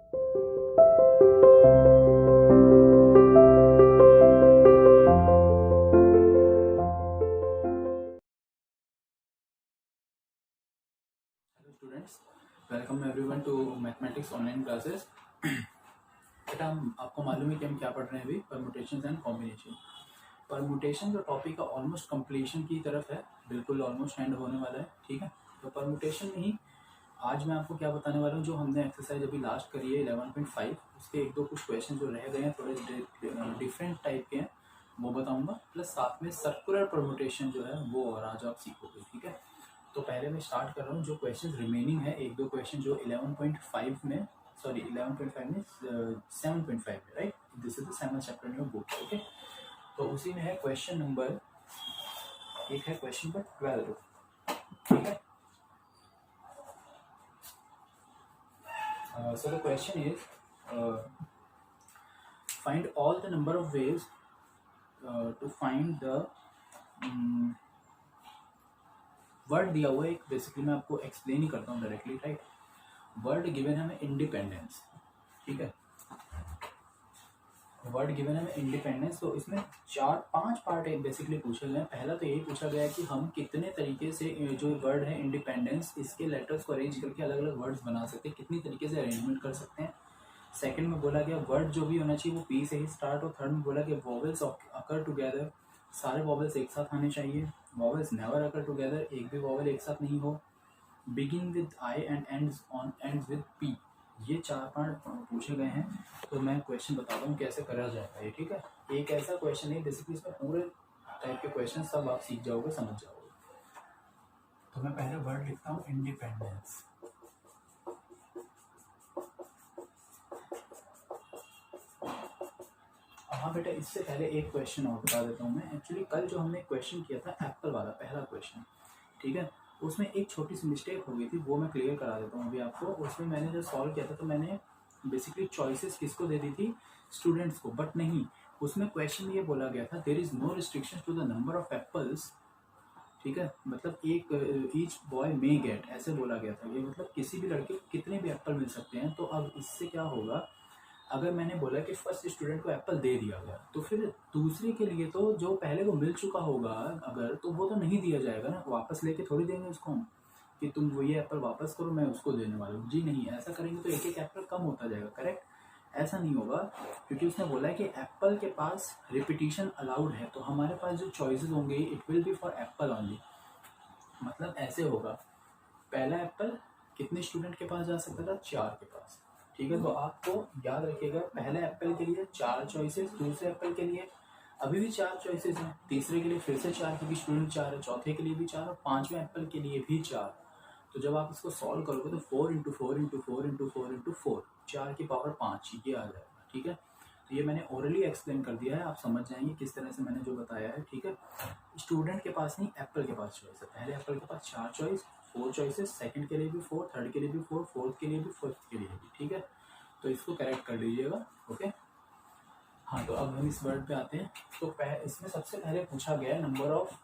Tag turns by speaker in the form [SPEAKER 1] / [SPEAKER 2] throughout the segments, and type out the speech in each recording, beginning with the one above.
[SPEAKER 1] Students, welcome everyone to mathematics online classes. बेटा आपको मालूम है कि हम क्या पढ़ रहे हैं अभी, परमुटेशन एंड कॉम्बिनेशन। परमुटेशन जो टॉपिक है ऑलमोस्ट कंप्लीशन की तरफ है, बिल्कुल ऑलमोस्ट एंड होने वाला है। ठीक है, तो परमुटेशन में ही आज मैं आपको क्या बताने वाला हूँ, जो हमने एक्सरसाइज अभी लास्ट करी है 11.5, उसके एक दो कुछ क्वेश्चन जो रह गए हैं थोड़े डिफरेंट टाइप के हैं, वो बताऊँगा। प्लस साथ में सर्कुलर परमुटेशन जो है वो और आज आप सीखोगे। ठीक है, तो पहले मैं स्टार्ट कर रहा हूँ। जो क्वेश्चन रिमेनिंग है, एक दो क्वेश्चन जो 11.5 में, सॉरी 11.5 में 7.5 में, right, this is the 7th chapter in your book. Okay, तो उसी में है क्वेश्चन नंबर, एक है क्वेश्चन नंबर 12। ठीक है, so the question is find all the number of ways to find the word दिया हुआ है। एक बेसिकली मैं आपको एक्सप्लेन ही करता हूँ डायरेक्टली, राइट। वर्ड गिवन है हमें इंडिपेंडेंस। ठीक है, वर्ड गिवन है हमें इंडिपेंडेंस। तो इसमें 4-5 पार्ट बेसिकली पूछे गए हैं। पहला तो यही पूछा गया है कि हम कितने तरीके से जो वर्ड है इंडिपेंडेंस, इसके लेटर्स को अरेंज करके अलग अलग वर्ड्स बना सकते हैं, कितनी तरीके से अरेंजमेंट कर सकते हैं। सेकंड में बोला गया वर्ड जो भी होना चाहिए वो पी से ही स्टार्ट हो। थर्ड में बोला गया वॉवेल्स अकर टुगेदर, सारे वॉवेल्स एक साथ आने चाहिए। वॉवेल्स नेवर अकर टुगेदर, एक भी वॉवेल एक साथ नहीं हो। Begin with I and ends with P. ये 4 पार्ट पूछे गए हैं। तो मैं क्वेश्चन बताता हूँ कैसे करा जाएगा ये। ठीक है, एक ऐसा क्वेश्चन है बेसिकली इसमें पूरे टाइप के क्वेश्चन सब आप सीख जाओगे, समझ जाओगे। तो मैं पहले वर्ड लिखता हूँ इंडिपेंडेंस। हाँ बेटा, इससे पहले एक क्वेश्चन और बता देता हूँ मैं। एक्चुअली कल जो हमने क्वेश्चन किया था एप्पल वाला, पहला क्वेश्चन, ठीक है, उसमें एक छोटी सी मिस्टेक हो गई थी, वो मैं क्लियर करा देता हूँ अभी आपको। उसमें मैंने जो सॉल्व किया था तो मैंने बेसिकली चॉइसेस किसको दे दी थी, स्टूडेंट्स को, बट नहीं, उसमें क्वेश्चन में ये बोला गया था there is no restriction to the number of apples. ठीक है, मतलब एक ईच बॉय मे गेट, ऐसे बोला गया था। ये मतलब किसी भी लड़के को कितने भी एप्पल मिल सकते हैं। तो अब इससे क्या होगा, अगर मैंने बोला कि फर्स्ट स्टूडेंट को एप्पल दे दिया गया, तो फिर दूसरे के लिए तो जो पहले को मिल चुका होगा अगर, तो वो तो नहीं दिया जाएगा ना, वापस लेके थोड़ी देंगे उसको हम कि तुम वो ये एप्पल वापस करो, मैं उसको देने वाला हूँ। जी नहीं, ऐसा करेंगे तो एक एक एप्पल कम होता जाएगा, करेक्ट। ऐसा नहीं होगा, क्योंकि उसने बोला है कि एप्पल के पास रिपीटिशन अलाउड है, तो हमारे पास जो चॉइसेस होंगे it will be for Apple only. मतलब ऐसे होगा, पहला एप्पल कितने स्टूडेंट के पास जा सकता था, 4 के पास। ठीक है, तो आपको याद रखिएगा पहले एप्पल के लिए 4 चॉइसेस, दूसरे एप्पल के लिए अभी भी 4 चॉइसेस हैं, तीसरे के लिए फिर से 4 क्योंकि स्टूडेंट 4 है, चौथे के लिए भी 4 और 5वें एप्पल के लिए भी 4। तो जब आप इसको सॉल्व करोगे तो 4 इंटू 4 इंटू 4 इंटू 4 इंटू 4, 4 की पावर 5 ये आ जाएगा। ठीक है, तो ये मैंने ओरली एक्सप्लेन कर दिया है, आप समझ जाएंगे किस तरह से मैंने जो बताया है। ठीक है, स्टूडेंट के पास नहीं, एप्पल के पास चॉइस है। पहले एप्पल के पास 4 चॉइस, 4 चॉइसेस, सेकंड के लिए भी 4, थर्ड के लिए भी 4, फोर्थ के लिए भी, फिफ्थ के लिए भी। ठीक है, तो इसको करेक्ट कर लीजिएगा। ओके, हाँ, तो अब हम इस वर्ड पे आते हैं। तो इसमें सबसे पहले पूछा गया है number of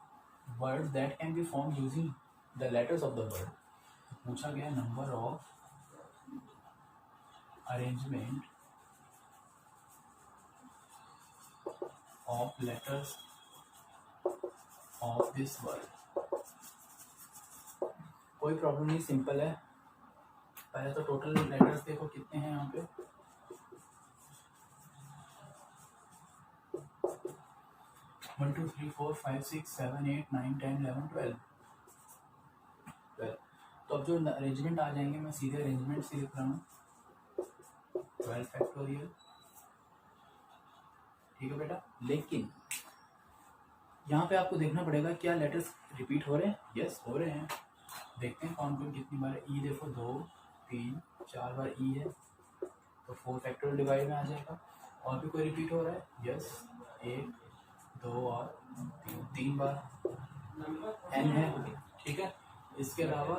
[SPEAKER 1] word that can be form using the letters of the word. पूछा गया number of arrangement of letters of this word. कोई प्रॉब्लम नहीं, सिंपल है। पहले तो टोटल लेटर्स देखो कितने हैं यहाँ पे, 1 2 3 4 5 6 7 8 9 10 11 12। तो अब जो अरेंजमेंट आ जाएंगे, मैं सीधे अरेंजमेंट से लिख रहा हूँ 12 फैक्टोरियल। ठीक है बेटा, लेकिन यहाँ पे आपको देखना पड़ेगा क्या लेटर्स रिपीट हो रहे हैं। यस, हो रहे हैं। देखते हैं कौन कौन कितनी बार। ई देखो 2 3 4 बार ई है, तो 4 फैक्टोरियल डिवाइड में आ जाएगा। और भी कोई रिपीट हो रहा है? यस, 1 2 और 3 बार एन है। ठीक है, इसके अलावा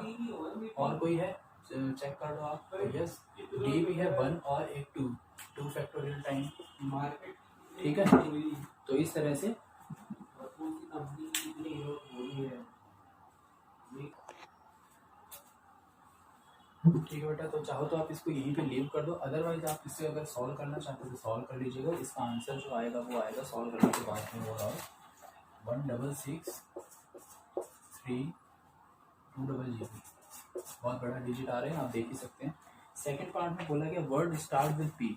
[SPEAKER 1] और कोई है, चेक कर लो आप। यस, डी भी है 1 और एक 2 फैक्टोरियल टाइम। ठीक है, तो इस तरह से ठीक है बेटा, तो चाहो तो आप इसको यहीं पे लीव कर दो, अदरवाइज आप इससे अगर सॉल्व करना चाहते हो तो सॉल्व कर लीजिएगा। इसका आंसर जो आएगा वो आएगा सॉल्व करने के बाद में होगा 1663200। बहुत बड़ा डिजिट आ रहे हैं, आप देख ही सकते हैं। सेकंड पार्ट में बोला गया word start with P.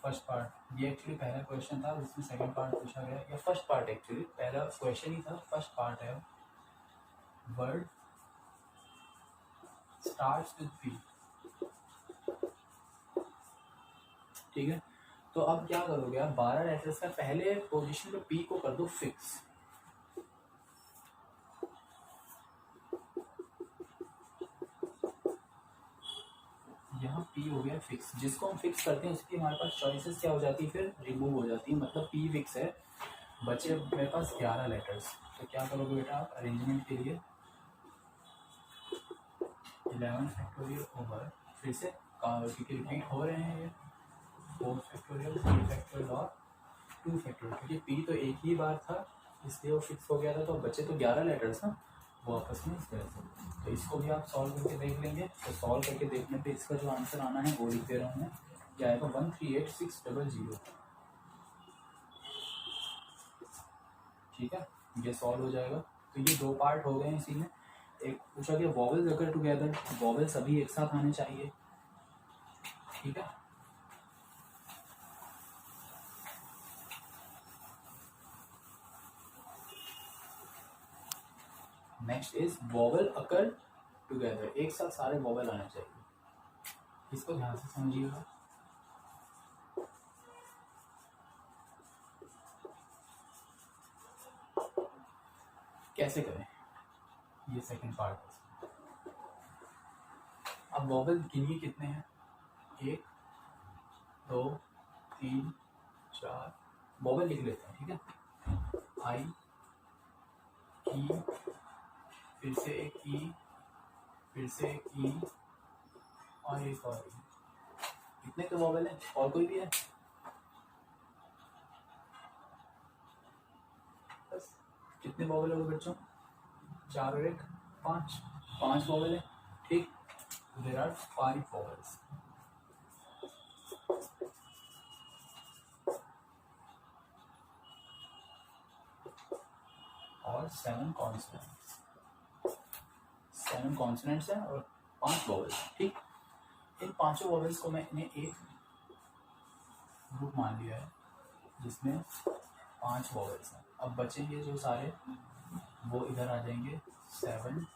[SPEAKER 1] First part ये एक्चुअली पहला क्वेश्चन था, जिसमें सेकंड पार्ट पूछा गया, या फर्स्ट पार्ट एक्चुअली पहला क्वेश्चन ही था, फर्स्ट पार्ट है वर्ड स्टार्ट्स विद पी। ठीक है, तो अब क्या करोगे आप, 12 लेटर्स का पहले पोजीशन पे पी को कर दो फिक्स। यहाँ पी हो गया फिक्स, जिसको हम फिक्स करते हैं उसकी हमारे पास चॉइसेस क्या हो जाती है, फिर रिमूव हो जाती है। मतलब पी फिक्स है, बचे मेरे पास 11 लेटर्स। तो क्या करोगे बेटा आप अरेंजमेंट के लिए 11 फैक्टोरियल ओवर, फिर से क्योंकि रिपीट हो रहे हैं ये 4 फैक्टोरियल 3 फैक्टोरियल और 2 फैक्टोरियल, क्योंकि पी तो एक ही बार था इसलिए वो फिक्स हो गया था। तो बचे तो 11 लेटर्स ना, वो आपस में इस तरह से। तो इसको भी आप सॉल्व करके देख लेंगे। तो सॉल्व करके देखने पे इसका जो आंसर आना है वो लिख दे रहा हूँ मैं, क्या आएगा 138600। ठीक है, ये सॉल्व हो जाएगा। तो ये दो पार्ट हो गए हैं इसी में। एक पूछा गया वॉवेल्स अगर टुगेदर, वॉवेल्स अभी एक साथ आने चाहिए। ठीक है, next is vowel occur together, एक साथ सारे वॉवेल आने चाहिए। इसको ध्यान से समझिएगा। कैसे करें, ये सेकंड पार्ट है। अब वॉवेल गिनिए कितने हैं, 1 2 3 4 वॉवेल लिख लेते हैं। ठीक है, आई ई, फिर से एक ई, फिर से एक ई और एक और ई। कितने के वॉवेल है, और कोई भी है? बस कितने वॉवेल हो गए बच्चों, 4 और 1 5, 5 वॉवेल है। ठीक, देयर आर 5 वॉवेल्स। और 7 कॉन्सोनेंट्स, 7 कॉन्सोनेंट्स हैं और 5 वॉवेल्स। ठीक, इन 5 वॉवेल्स को मैंने एक ग्रुप मान लिया है जिसमें 5 वॉवेल्स हैं। अब बचेंगे जो सारे वो इधर आ जाएंगे 7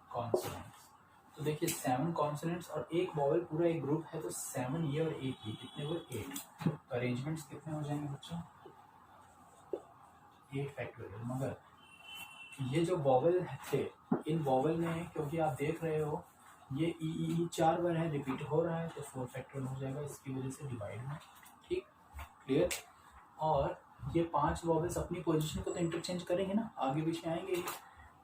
[SPEAKER 1] कॉन्सोनेंट्स। तो देखिए 7 कॉन्सोनेंट्स और एक वॉवेल पूरा एक ग्रुप है, तो 7 ये और 1 ये कितने हुए 8। तो अरेंजमेंट्स कितने हो जाएंगे बच्चों, 8 फैक्टोरियल। मगर ये जो वॉवेल थे, इन वॉवेल में क्योंकि आप देख रहे हो ये ई 4 बार है, रिपीट हो रहा है, तो 4 फैक्टोरियल हो जाएगा, इसकी वजह से डिवाइड में। ठीक, क्लियर। और ये 5 वॉवेल्स अपनी पोजीशन को तो इंटरचेंज करेंगे ना, आगे पीछे आएंगे ही।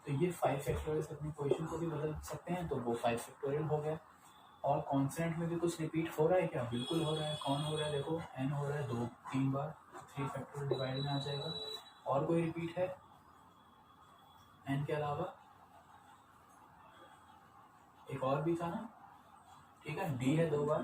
[SPEAKER 1] तो ये 5 फैक्टोरियल अपनी पोजीशन को भी बदल सकते हैं, तो वो 5 फैक्टोरियल हो गया। और कॉन्सोनेंट में भी कुछ रिपीट हो रहा है क्या, बिल्कुल हो रहा है। कौन हो रहा है, देखो एन हो रहा है 2-3 बार, 3 फैक्टोरियल डिवाइड में आ जाएगा। और कोई रिपीट है एन के अलावा, एक और भी था ना। ठीक है, डी है 2 बार,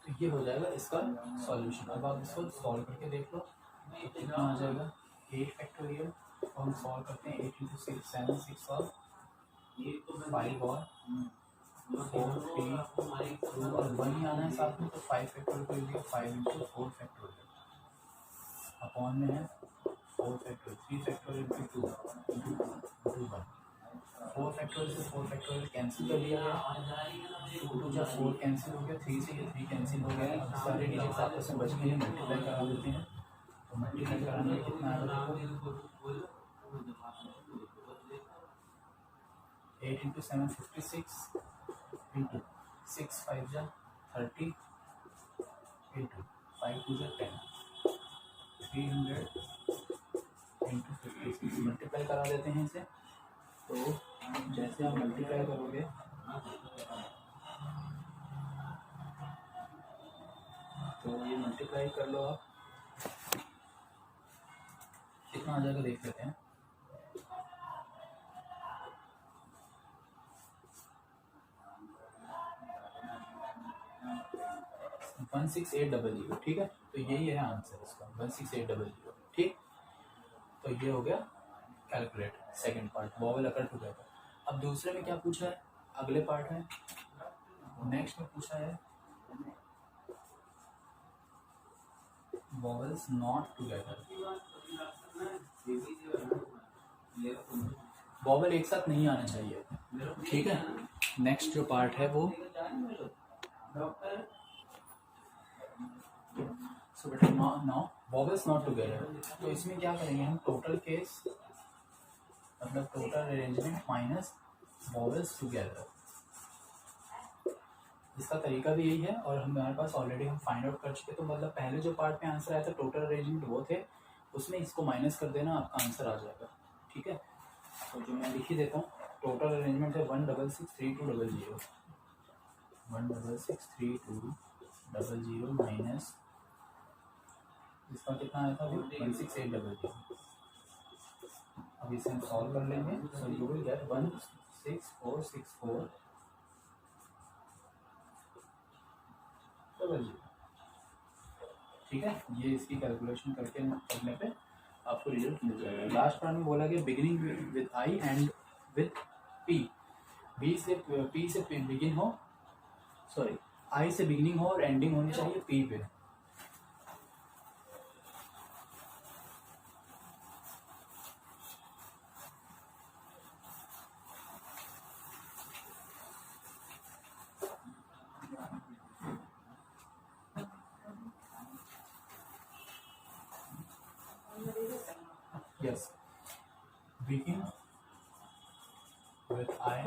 [SPEAKER 1] तो ये हो जाएगा इसका सॉल्यूशन। अब आप इसको सॉल्व करके देख लो, तो कितना आ जाएगा 8 फैक्टोरियल। और हम सॉल्व करते हैं 8 × 6 7 6 और 5 और 4 3 2 और 1 ही आना है साथ में, तो 5 फैक्टोरियल को लिखिए 5 × 4 फैक्टोरियल अपॉन में है 4 फैक्टोरियल 3 फैक्टोरियल × 2 × 1। 4 फैक्टोरियल से 4 फैक्टोरियल कैंसिल कर दिया गया, 2 × 4 कैंसिल हो गया, 3 से ये 3 कैंसिल हो गया। अब सारे डिजिट्स आपस में बच गए हैं, मल्टीप्लाई करा देते हैं। तो मल्टीप्लाई कराने में कितना आएगा, 8 × 7 56 × 6 5 जा 30 × 5 2 जा 10 300 × 56 मल्टीप्लाई करा देते हैं इसे। तो जैसे आप मल्टीप्लाई करोगे तो ये मल्टीप्लाई कर लो आप, कितना आ जाएगा देख लेते हैं। 16800, ठीक है। तो यही है आंसर इसका 16800, ठीक। तो ये हो गया कैलकुलेट सेकंड पार्ट, वॉवेल अकर टुगेदर। अब दूसरे में क्या पूछा है, अगले पार्ट में नेक्स्ट में पूछा है वॉवेल्स नॉट टुगेदर। वॉवेल एक साथ नहीं आना चाहिए, ठीक है। नेक्स्ट जो पार्ट है वो सो बेटा नाउ वॉवेल्स नॉट टुगेदर। तो इसमें क्या करेंगे हम, टोटल केस मतलब total arrangement minus vowels together. इसका तरीका भी यही है और हमारे पास ऑलरेडी हम फाइंड आउट कर चुके। तो मतलब पहले जो पार्ट में आंसर आया था टोटल अरेंजमेंट वो थे, उसमें इसको माइनस कर देना, आपका आंसर आ जाएगा, ठीक है। तो जो मैं लिख ही देता हूँ, टोटल अरेंजमेंट है 1663200, 1663200 माइनस इसका कितना आया था, 16800। अब इसे हम सॉल्व कर लेंगे। सो यू विल गेट 16464 00, ठीक है। ये इसकी कैलकुलेशन करने पे आपको रिजल्ट मिल जाएगा। लास्ट पार्ट में बोला गया beginning with I end with P, B से पी से बिगिन हो, सॉरी आई से बिगिनिंग हो और एंडिंग होनी चाहिए पी पे। Yes, begin with I,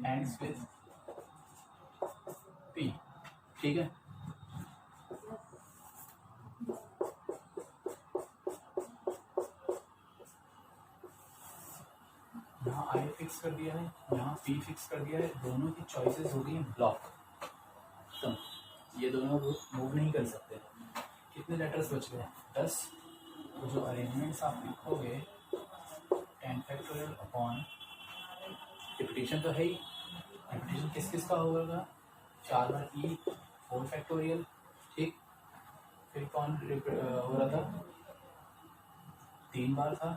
[SPEAKER 1] ends with P, ठीक है। यहाँ I फिक्स कर दिया है, यहाँ P फिक्स कर दिया है, दोनों की चॉइसेस हो गई हैं ब्लॉक। तो ये दोनों मूव नहीं कर सकते। कितने लेटर्स बच गए, 10। तो जो अरेंजमेंट्स आप लिखोगे 10 फैक्टोरियल अपॉन रिपीटिशन तो है ही, रिपीटिशन किस किस का होगा, 4 बार ई 4 फैक्टोरियल, ठीक। फिर कौन हो रहा था, 3 बार था,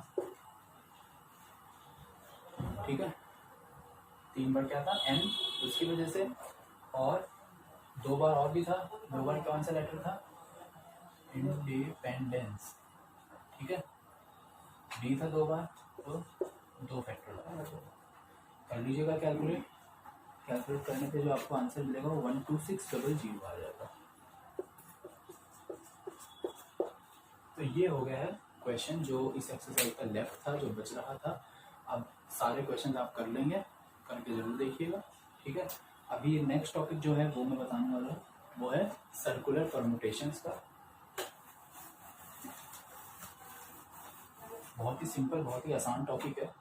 [SPEAKER 1] ठीक है। 3 बार क्या था, एन, उसकी वजह से, और 2 बार और भी था। 2 बार कौन सा लेटर था, इंडिपेंडेंस, ठीक है। डी था 2 बार, तो 2 फैक्टर कर लीजिएगा कैलकुलेट करने पे जो आपको आंसर मिलेगा वो 12600 आ जाएगा। तो ये हो गया है क्वेश्चन जो इस एक्सरसाइज का लेफ्ट था, जो बच रहा था। अब सारे क्वेश्चन आप कर लेंगे, करके जरूर देखिएगा, ठीक है। अभी नेक्स्ट टॉपिक जो है वो मैं बताने वाला हूँ, वो है सर्कुलर परम्यूटेशंस का। बहुत ही सिंपल, बहुत ही आसान टॉपिक है।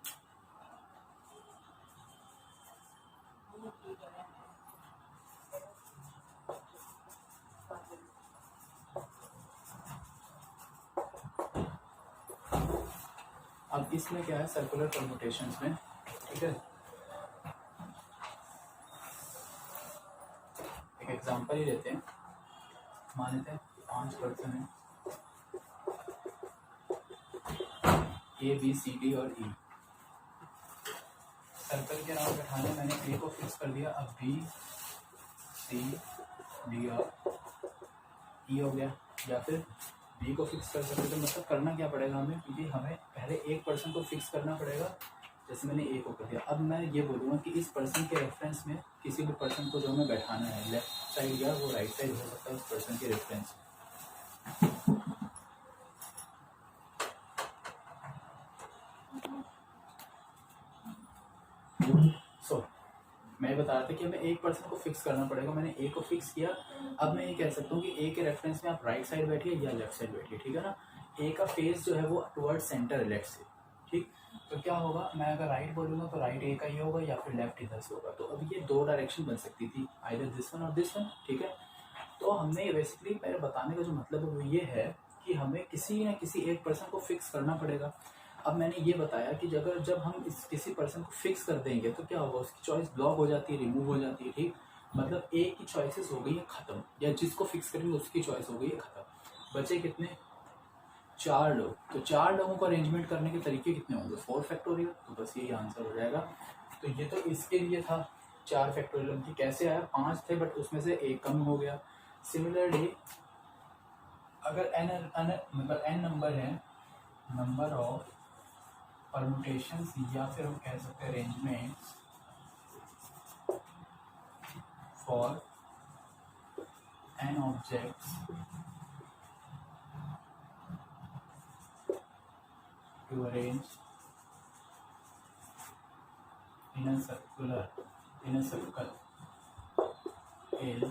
[SPEAKER 1] अब इसमें क्या है, सर्कुलर परम्यूटेशंस में, ठीक है। एक एग्जांपल ही लेते हैं, मान लेते हैं 5 पर्सन हैं, ए बी सी डी और ई। सर्कल के नाम बैठाने मैंने ए को फिक्स कर दिया, अब बी सी डी और ई हो गया। या फिर बी को फिक्स कर सकते, तो मतलब करना क्या पड़ेगा हमें, क्योंकि हमें पहले एक पर्सन को फिक्स करना पड़ेगा। जैसे मैंने ए को कर दिया, अब मैं ये बोलूँगा कि इस पर्सन के रेफरेंस में किसी भी पर्सन को जो हमें बैठाना है, लेफ्ट साइड या वो राइट साइड हो सकता है उस पर्सन के रेफरेंस में। मैं बता रहा था कि हमें एक पर्सन को फिक्स करना पड़ेगा। मैंने ए को फिक्स किया, अब मैं ये कह सकता हूँ कि ए के रेफरेंस में आप राइट साइड बैठिए या लेफ्ट साइड बैठिए, ठीक है ना। ए का फेस जो है वो टुवर्ड्स सेंटर है, लेफ्ट से, ठीक। तो क्या होगा, मैं अगर राइट बोलूँगा तो राइट ए का ही होगा या फिर लेफ्ट इधर से होगा। तो अब ये 2 डायरेक्शन बन सकती थी, आइदर दिस वन और दिस वन, ठीक है। तो हमने बेसिकली मेरे बताने का जो मतलब है वो ये है कि हमें किसी न किसी एक पर्सन को फिक्स करना पड़ेगा। अब मैंने ये बताया कि जब हम किसी पर्सन को फिक्स कर देंगे तो क्या होगा, उसकी चॉइस ब्लॉक हो जाती है, रिमूव हो जाती है, ठीक। मतलब एक की चॉइसेस हो गई है खत्म, या जिसको फिक्स करेंगे उसकी चॉइस हो गई है खत्म। बचे कितने, 4 लोग। तो 4 लोगों को अरेंजमेंट करने के तरीके कितने होंगे, 4 फैक्टोरियल। तो बस यही आंसर हो जाएगा। तो ये तो इसके लिए था 4 फैक्टोरियल की, कैसे आया, 5 थे बट उसमें से एक कम हो गया। सिमिलरली अगर मतलब n नंबर है, नंबर ऑफ परमुटेशंस, या फिर हम कह सकते हैं arrangements for n objects to arrange in a circle is,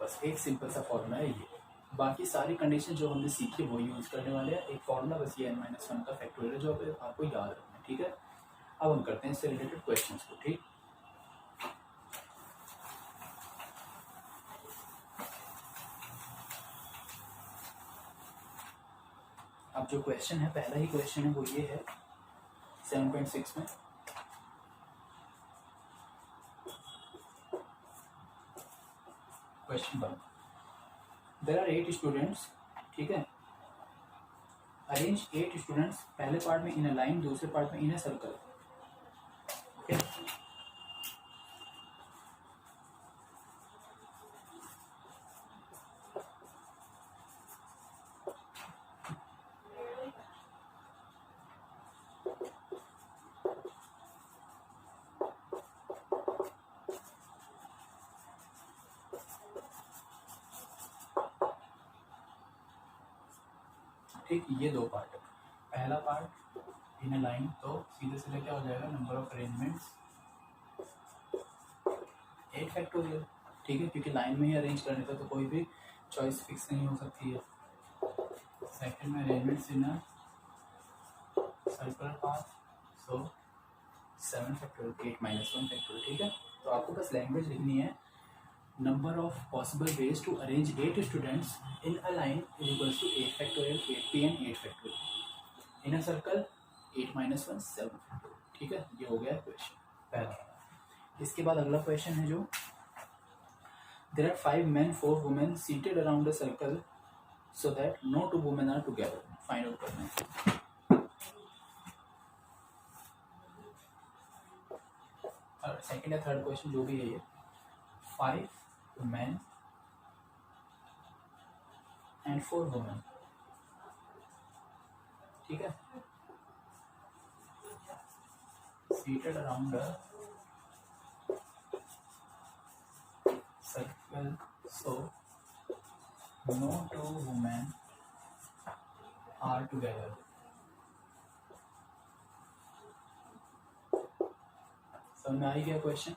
[SPEAKER 1] बस एक सिंपल सा फॉर्मूला है ये। बाकी सारी कंडीशन जो हमने सीखी वो यूज करने वाले हैं। एक फॉर्मूला बस ये n-1 का फैक्टोरियल जो आपको याद रखना है, ठीक है। अब हम करते हैं इससे रिलेटेड क्वेश्चंस को, ठीक। अब जो क्वेश्चन है, पहला ही क्वेश्चन है वो ये है 7.6 में। क्वेश्चन 1, देयर आर 8 स्टूडेंट्स, ठीक है। अरेंज 8 स्टूडेंट्स, पहले पार्ट में इन अ लाइन, दूसरे पार्ट में इन अ सर्कल, ओके। ठीक, ये दो पार्ट है। पहला पार्ट इन अ लाइन, तो सीधे सीधे क्या हो जाएगा, नंबर ऑफ अरेंजमेंट्स 8 फैक्टोरियल, ठीक है, क्योंकि लाइन में ही अरेंज करने का तो कोई भी चॉइस फिक्स नहीं हो सकती है। सेकंड में arrangements in a circular path, so 7 factorial, 8 - 1 factorial, ठीक है। तो आपको बस लैंग्वेज लिखनी है, number of possible ways to arrange 8 students in a line is equals to 8 factorial, 8p and 8 factorial in a circle 8 - 1 7 factorial, ठीक है। ये हो गया क्वेश्चन पहला। इसके बाद अगला क्वेश्चन है जो there are 5 men 4 women seated around a circle so that no 2 women are together, find out करना है। और सेकंड या थर्ड क्वेश्चन जो भी है ये, 5 men and 4 women, ठीक है, seated around a circle so no 2 women are together। समझ में आई क्या क्वेश्चन।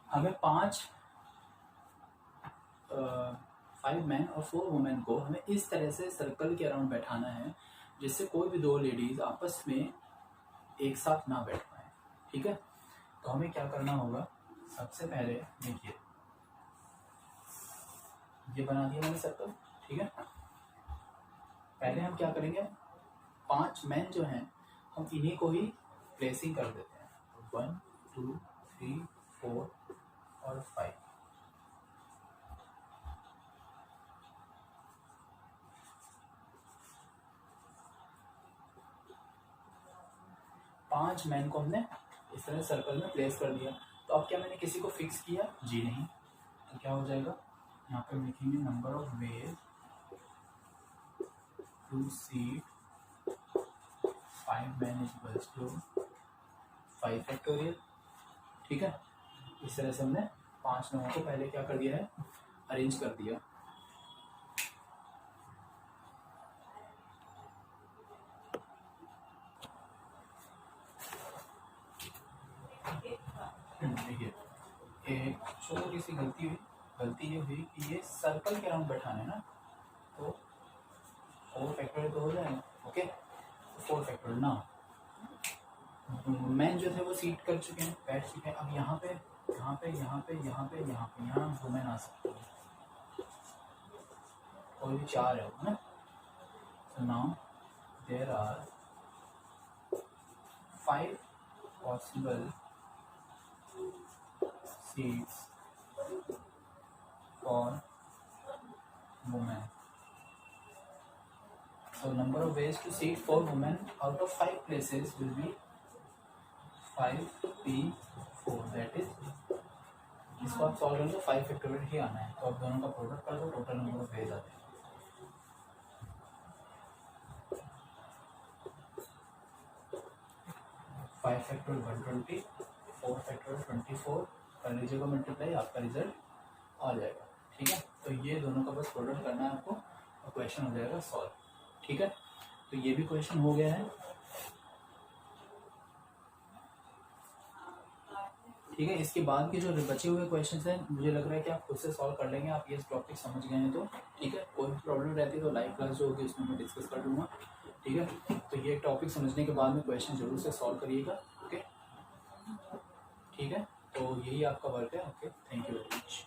[SPEAKER 1] हमें 5 मैन और 4 वुमेन को हमें इस तरह से सर्कल के अराउंड बैठाना है जिससे कोई भी 2 लेडीज आपस में एक साथ ना बैठ पाए, ठीक है। तो हमें क्या करना होगा, सबसे पहले देखिए ये बना दिया मैंने सर्कल, ठीक है। पहले हम क्या करेंगे, 5 मैन जो हैं हम इन्हीं को ही प्लेसिंग कर देते हैं, 1 2 3 4 और 5। पांच मैन को हमने इस तरह सर्कल में प्लेस कर दिया। तो अब क्या मैंने किसी को फिक्स किया, जी नहीं। तो क्या हो जाएगा, यहाँ पे लिखेंगे number of ways to seat 5 man equals to 5 factorial, ठीक है। इस तरह से हमने 5 लोगों को पहले क्या कर दिया है, अरेंज कर दिया। देखिए एक छोटी सी गलती ये हुई कि ये सर्कल के अराउंड बैठाना है ना, तो 4 फैक्टोरियल तो हो जाएगा, ओके। 4 फैक्टोरियल ना, मैन जो थे वो सीट कर चुके हैं, बैठ चुके हैं। अब यहाँ पे यहाँ वुमेन आ सकती है, कोई भी 4 है वो ना। So now there are 5 possible seats for women. So number of ways to seat for women out of 5 places will be 5p4, that is इसको आप सॉल्व करेंगे 5 फैक्टोरियल ही आना है, तो आप दोनों का प्रोडक्ट कर दो, टोटल नंबर ऑफ वेज आते हैं 5 फैक्टोरियल 120, 4 फैक्टोरियल 24, कर लीजिएगा मल्टीप्लाई, आपका रिजल्ट आ जाएगा। ठीक है, तो ये दोनों का बस प्रोडक्ट करना है आपको और क्वेश्चन हो जाएगा सॉल्व। ठीक है, तो ये भी क्वेश्चन हो गया है। ठीक है, इसके बाद के जो बचे हुए क्वेश्चंस हैं मुझे लग रहा है कि आप खुद से सॉल्व कर लेंगे, आप ये टॉपिक समझ गए हैं तो। ठीक है, कोई प्रॉब्लम रहती है तो लाइव क्लास जो होगी उसमें मैं डिस्कस कर लूँगा। ठीक है, तो ये टॉपिक समझने के बाद में क्वेश्चन जरूर से सॉल्व करिएगा। ओके, ठीक है, तो यही आपका वर्क है। Okay, thank you very much.